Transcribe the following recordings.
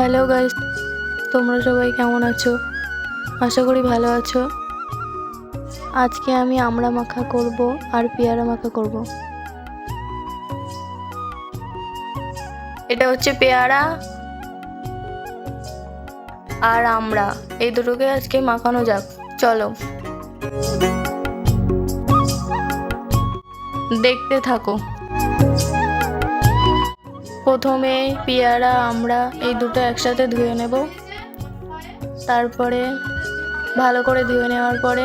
Hello guys, তোমরা সবাই কেমন আছো? আশা করি ভালো আছো। আজকে আমি আমড়া মাখা করব আর পেয়ারা মাখা করব। এটা হচ্ছে পেয়ারা আর আমড়া, এই দুটোকে আজকে মাখানো যাক। চলো দেখতে থাকো। প্রথমে পেয়ারা আমড়া এই দুটো একসাথে ধুয়ে নেব। তারপরে ভালো করে ধুয়ে নেওয়ার পরে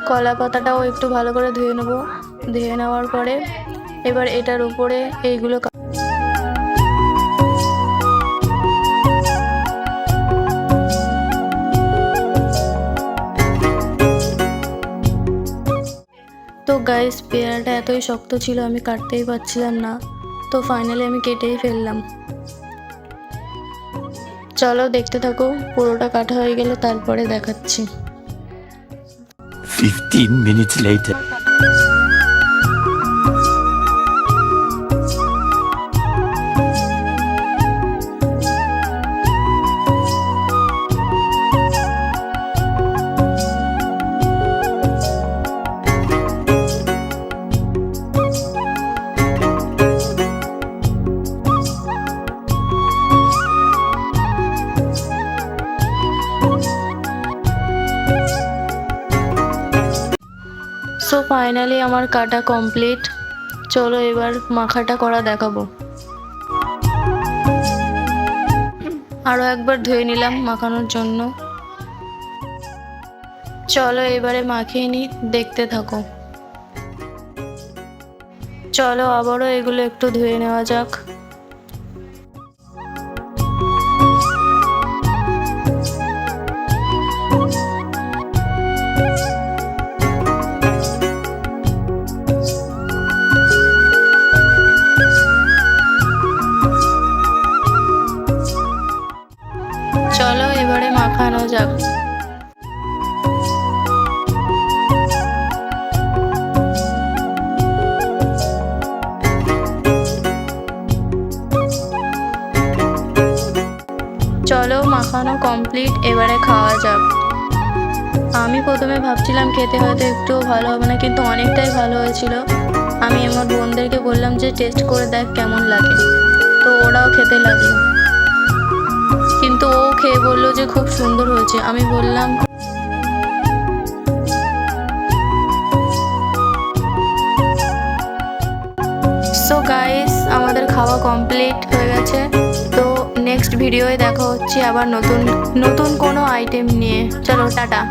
কলা পাতাটাও একটু ভালো করে ধুয়ে নেব। ধুয়ে নেওয়ার পরে এবার এটার উপরে এইগুলো তো গাইস, পেয়ারাটা এতই শক্ত ছিল আমি কাটতেই পারছিলাম না, তো ফাইনালি আমি কেটেই ফেললাম। চলো দেখতে থাকো, পুরোটা কাটা হয়ে গেলে তারপরে দেখাচ্ছি। 15 minutes later. সো ফাইনালি আমার কাটা কমপ্লিট। চলো এবার মাখাটা করা দেখাবো। আরও একবার ধুয়ে নিলাম মাখানোর জন্য। চলো এবারে মাখিয়ে নিই, দেখতে থাকো। চলো আবারও এগুলো একটু ধুয়ে নেওয়া যাক। চলো এবারে মাখানো যাক। চলো মাখানো কমপ্লিট, এবারে খাওয়া যাক। আমি প্রথমে ভাবছিলাম খেতে হয়তো একটুও ভালো হবে না, কিন্তু অনেকটাই ভালো হয়েছিল। আমি আমার বোনদেরকে বললাম যে টেস্ট করে দেখ কেমন লাগে, তো ওরাও খেতে লাগলো। কিন্তু ও খেয়ে বললো যে খুব সুন্দর হয়েছে। আমি বললাম সো গাইস, আমাদের খাওয়া কমপ্লিট হয়ে গেছে। তো নেক্সট ভিডিওয়ে দেখা হচ্ছে আবার নতুন নতুন কোনো আইটেম নিয়ে। চলো টাটা।